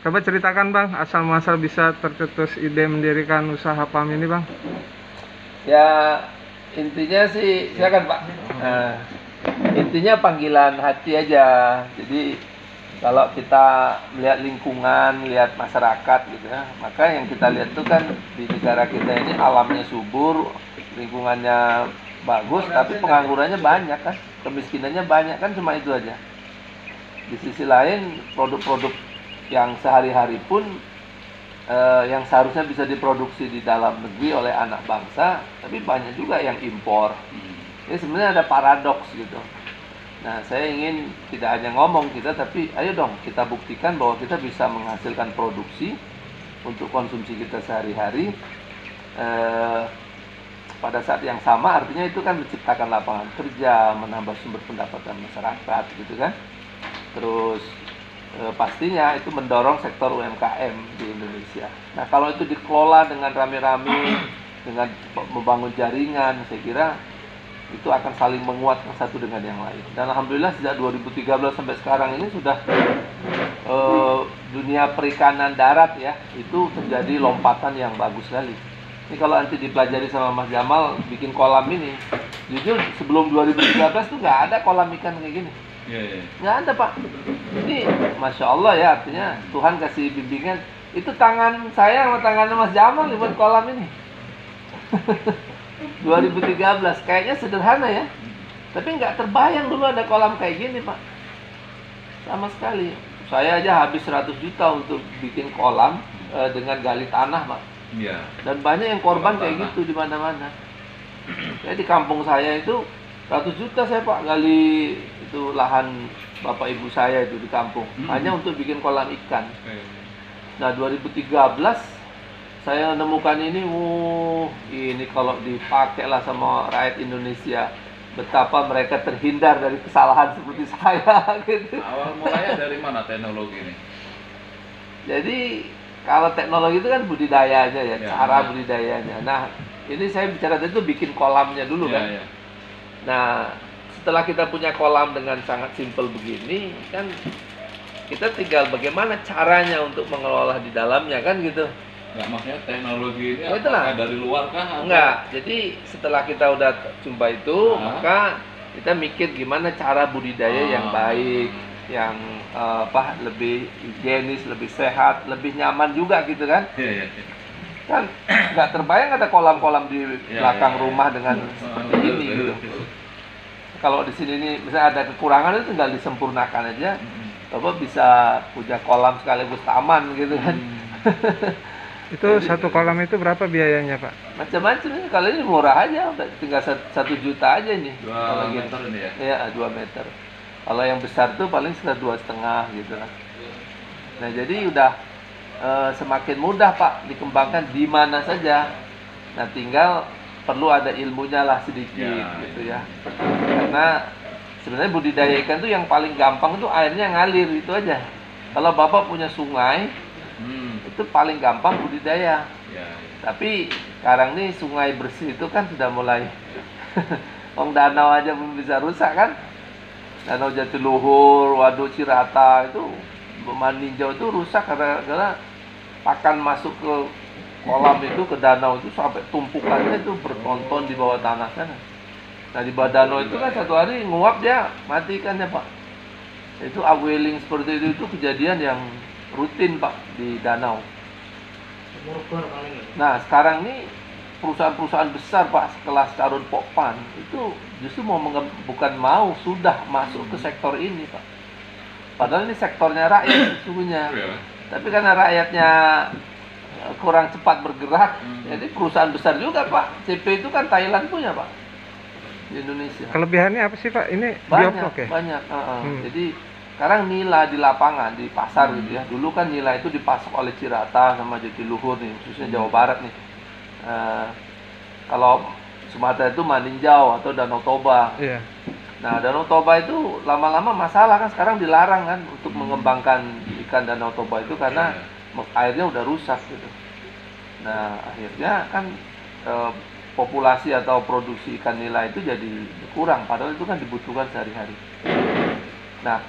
Coba ceritakan Bang, asal muasal bisa tercetus ide mendirikan usaha PAM ini Bang. Ya intinya sih, silakan Pak. Intinya panggilan hati aja. Jadi kalau kita melihat lingkungan, lihat masyarakat gitu ya, maka yang kita lihat itu kan di negara kita ini alamnya subur, lingkungannya bagus, tapi penganggurannya banyak kan, kemiskinannya banyak kan, cuma itu aja. Di sisi lain produk-produk yang sehari-hari pun yang seharusnya bisa diproduksi di dalam negeri oleh anak bangsa, tapi banyak juga yang impor. Ini sebenarnya ada paradoks gitu. Nah, saya ingin tidak hanya ngomong kita, tapi ayo dong kita buktikan bahwa kita bisa menghasilkan produksi untuk konsumsi kita sehari-hari. Pada saat yang sama artinya itu kan menciptakan lapangan kerja, menambah sumber pendapatan masyarakat gitu kan. Terus pastinya itu mendorong sektor UMKM di Indonesia. Nah, kalau itu dikelola dengan rame-rame, dengan membangun jaringan, saya kira itu akan saling menguatkan satu dengan yang lain. Dan alhamdulillah sejak 2013 sampai sekarang ini sudah dunia perikanan darat ya, itu terjadi lompatan yang bagus sekali. Ini kalau nanti dipelajari sama Mas Jamal bikin kolam ini, jujur sebelum 2013 tuh nggak ada kolam ikan kayak gini. Nggak ada Pak. Ini Masya Allah ya, artinya Tuhan kasih bimbingan. Itu tangan saya sama tangannya Mas Jamal buat kolam ini. 2013 kayaknya sederhana ya, tapi nggak terbayang dulu ada kolam kayak gini Pak, sama sekali. Saya aja habis 100 juta untuk bikin kolam dengan gali tanah Pak. Dan banyak yang korban kayak gitu di mana-mana. Saya di kampung saya itu 100 juta saya Pak gali itu lahan bapak ibu saya itu di kampung, hanya untuk bikin kolam ikan. Nah 2013 saya menemukan ini, ini kalau dipakai lah sama rakyat Indonesia, betapa mereka terhindar dari kesalahan seperti saya gitu. Awal mulanya dari mana teknologi ini? Jadi kalau teknologi itu kan budidayanya ya, cara budidayanya. Nah ini saya bicara tadi itu bikin kolamnya dulu kan. Nah setelah kita punya kolam dengan sangat simpel begini kan, kita tinggal bagaimana caranya untuk mengelola di dalamnya kan gitu. Nggak, maksudnya teknologi ini apakah dari luar kah? Enggak, jadi setelah kita udah jumpa itu, maka kita mikir gimana cara budidaya yang baik, yang lebih higienis, lebih sehat, lebih nyaman juga gitu kan. Kan nggak terbayang ada kolam-kolam di belakang rumah dengan seperti ini gitu. Kalau di sini nih misalnya ada kekurangan itu tinggal disempurnakan aja. Bapak bisa punya kolam sekaligus taman gitu kan. Itu satu kolam itu berapa biayanya Pak? Macam-macam nih, kalau ini murah aja, tinggal 1 juta aja nih. 2 meter ini ya? Iya, 2 meter. Kalau yang besar tuh paling sekitar 2,5 gitu lah. Nah jadi udah semakin mudah Pak dikembangkan di mana saja. Nah tinggal perlu ada ilmunya lah sedikit gitu ya. Karena sebenarnya budidaya ikan tuh yang paling gampang tuh airnya ngalir itu aja. Kalau Bapak punya sungai, itu paling gampang budidaya. Tapi sekarang nih sungai bersih itu kan sudah mulai danau aja belum bisa rusak kan. Danau Jatiluhur, Waduk Cirata itu, Maninjau itu rusak karena pakan masuk ke kolam itu, ke danau itu sampai tumpukannya itu bertonton di bawah tanah sana. Nah di bawah danau itu kan satu hari nguap dia mati ikannya Pak. Itu upwelling seperti itu kejadian yang rutin Pak di danau. Nah sekarang nih perusahaan-perusahaan besar Pak sekelas Carun Pokpan itu justru sudah masuk ke sektor ini Pak. Padahal ini sektornya rakyat sesungguhnya. Tapi karena rakyatnya kurang cepat bergerak, jadi perusahaan besar juga Pak. CP itu kan Thailand punya Pak di Indonesia. Kelebihannya apa sih Pak? Ini banyak ya? Banyak. Jadi sekarang nila di lapangan, di pasar gitu ya. Dulu kan nila itu dipasok oleh Cirata sama Jatiluhur nih, khususnya Jawa Barat nih. Kalau Sumatera itu Maninjau atau Danau Toba. Nah Danau Toba itu lama-lama masalah kan, sekarang dilarang kan untuk mengembangkan ikan Danau Toba itu karena airnya udah rusak gitu. Nah akhirnya kan populasi atau produksi ikan nila itu jadi kurang, padahal itu kan dibutuhkan sehari-hari. Nah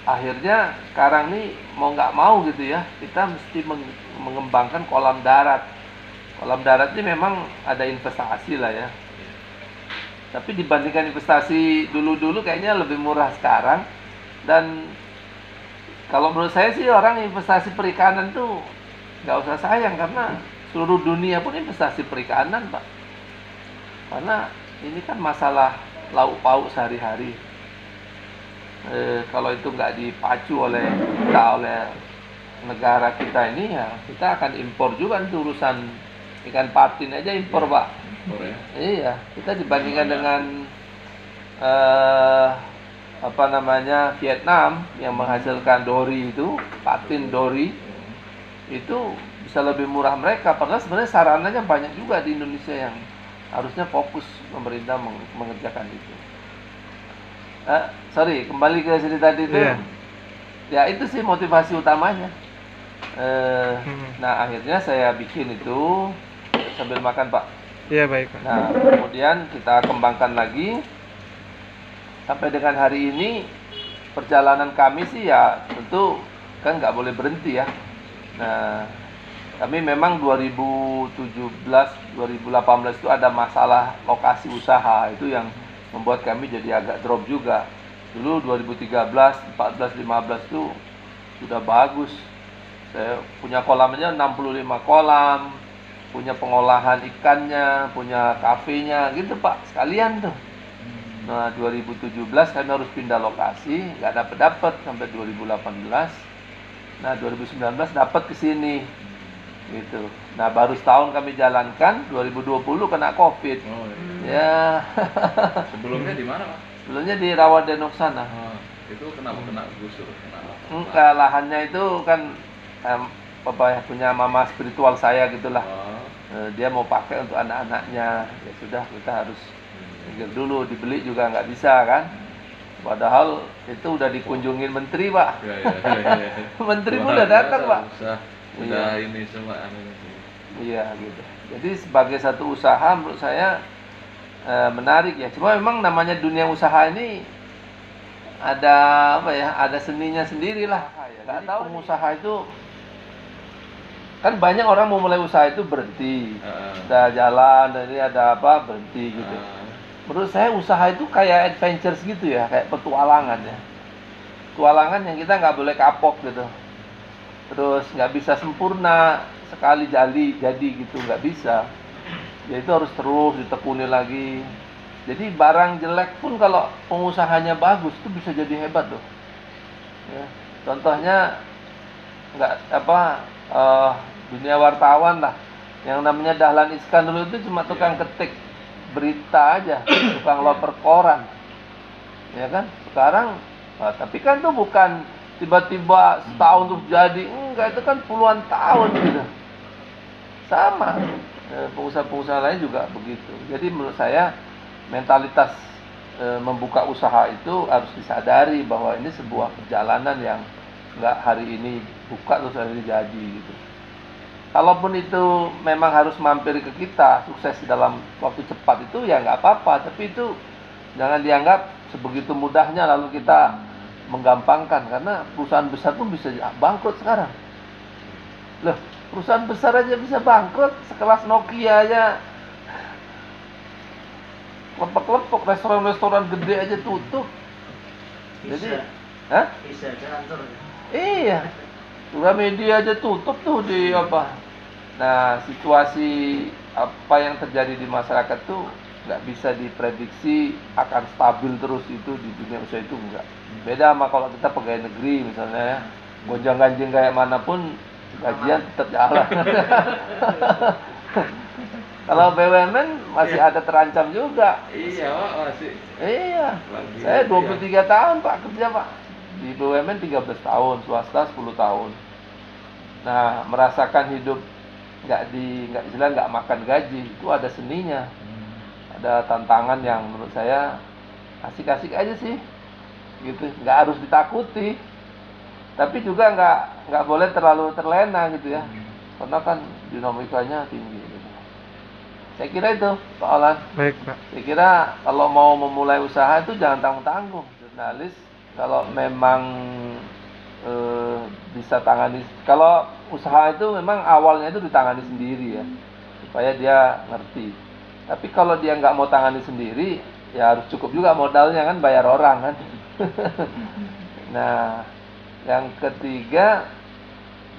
akhirnya sekarang nih mau nggak mau gitu ya, kita mesti mengembangkan kolam darat. Kolam darat ini memang ada investasi lah ya. Tapi dibandingkan investasi dulu-dulu kayaknya lebih murah sekarang. Dan kalau menurut saya sih orang investasi perikanan tuh nggak usah sayang, karena seluruh dunia pun investasi perikanan, Pak. Karena ini kan masalah lauk pauk sehari-hari. Kalau itu nggak dipacu oleh negara kita ini, ya kita akan impor juga untuk urusan ikan patin aja impor, Pak. Impor ya. Iya, kita dibandingkan dengan apa namanya Vietnam yang menghasilkan dori itu, patin dori itu bisa lebih murah mereka. Padahal sebenarnya sarananya banyak juga di Indonesia yang harusnya fokus pemerintah mengerjakan itu. Sorry, kembali ke sini tadi itu. Iya. Ya itu sih motivasi utamanya. Nah akhirnya saya bikin itu sambil makan, Pak. Iya, baik, Pak. Nah kemudian kita kembangkan lagi sampai dengan hari ini. Perjalanan kami sih ya tentu kan nggak boleh berhenti ya. Nah kami memang 2017, 2018 itu ada masalah lokasi usaha, itu yang membuat kami jadi agak drop juga. Dulu 2013, 14, 15 itu sudah bagus. Saya punya kolamnya 65 kolam, punya pengolahan ikannya, punya kafenya gitu, Pak, sekalian tuh. Nah 2017 kami harus pindah lokasi, nggak dapet sampai 2018. Nah 2019 dapat ke sini gitu. Nah baru setahun kami jalankan, 2020 kena COVID. Oh, iya. Ya. Sebelumnya di mana, Pak? Sebelumnya di Rawadenok sana. Itu kenapa kena gusur? Kenapa? Enggak, lahannya itu kan punya mama spiritual saya gitulah. Dia mau pakai untuk anak-anaknya. Ya sudah, kita harus pikir dulu, dibeli juga nggak bisa kan. Padahal itu udah dikunjungin menteri, Pak. Ya. Menteri pun Wah, udah datang, Pak. Udah Iya. ini semua. Iya gitu. Jadi sebagai satu usaha menurut saya menarik ya. Cuma memang namanya dunia usaha ini ada apa ya? Ada seninya sendiri lah. Nggak tahu pengusaha itu kan banyak orang mau mulai usaha itu berhenti, udah jalan dan ini ada apa berhenti gitu. Menurut saya usaha itu kayak adventures gitu ya, kayak petualangan ya. Petualangan yang kita nggak boleh kapok gitu. Terus nggak bisa sempurna sekali jadi gitu, nggak bisa. Ya itu harus terus ditekuni lagi. Jadi barang jelek pun kalau pengusahanya bagus itu bisa jadi hebat loh. Ya, contohnya nggak dunia wartawan lah, yang namanya Dahlan Iskan dulu itu cuma tukang ketik berita aja, tukang loper koran, ya kan? Sekarang, tapi kan tuh bukan tiba-tiba setahun terus jadi, enggak, itu kan puluhan tahun gitu. Sama, pengusaha-pengusaha lain juga begitu. Jadi menurut saya mentalitas membuka usaha itu harus disadari bahwa ini sebuah perjalanan yang enggak hari ini buka terus hari ini jadi gitu. Kalaupun itu memang harus mampir ke kita, sukses dalam waktu cepat itu ya nggak apa-apa. Tapi itu jangan dianggap sebegitu mudahnya lalu kita menggampangkan. Karena perusahaan besar pun bisa bangkrut sekarang. Loh, perusahaan besar aja bisa bangkrut, sekelas Nokia aja lepek-lepek, restoran-restoran gede aja tutup. Jadi, bisa kantor. Iya. Media aja tutup tuh di apa. Nah, situasi apa yang terjadi di masyarakat tuh nggak bisa diprediksi akan stabil terus itu di dunia usaha itu enggak. Beda sama kalau kita pegawai negeri misalnya ya, gonjang-ganjing kayak manapun gajian tetap jalan. Kalau BUMN masih ada terancam juga. Iya, Pak, masih. Iya. Lagi Saya ya. 23 tahun Pak kerja, Pak. Di BUMN 13 tahun, swasta 10 tahun. Nah, merasakan hidup nggak makan gaji, itu ada seninya. Ada tantangan yang menurut saya asik-asik aja sih. Gitu, nggak harus ditakuti. Tapi juga nggak boleh terlalu terlena gitu ya. Karena kan dinamikanya tinggi gitu. Saya kira itu, Pak Olan. Baik, Pak. Saya kira kalau mau memulai usaha itu jangan tanggung-tanggung. Jurnalis kalau memang bisa tangani. Kalau usaha itu memang awalnya itu ditangani sendiri ya, supaya dia ngerti. Tapi kalau dia nggak mau tangani sendiri, ya harus cukup juga modalnya kan, bayar orang kan. Nah, yang ketiga,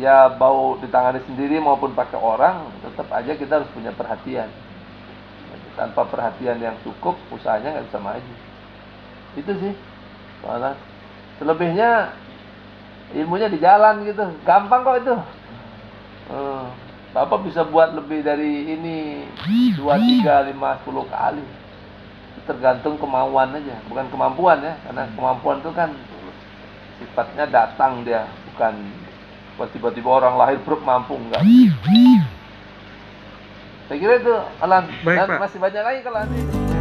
ya mau ditangani sendiri maupun pakai orang, tetap aja kita harus punya perhatian. Tanpa perhatian yang cukup, usahanya nggak bisa maju. Itu sih, soalnya selebihnya ilmunya di jalan gitu, gampang kok itu. Bapak bisa buat lebih dari ini 2, 3, 5, 10 kali. Tergantung kemauan aja, bukan kemampuan ya, karena kemampuan itu kan sifatnya datang dia, bukan tiba-tiba orang lahir bruk mampu, enggak. Saya kira itu, Alan. Baik, Dan Pak. masih banyak lagi kalau nanti.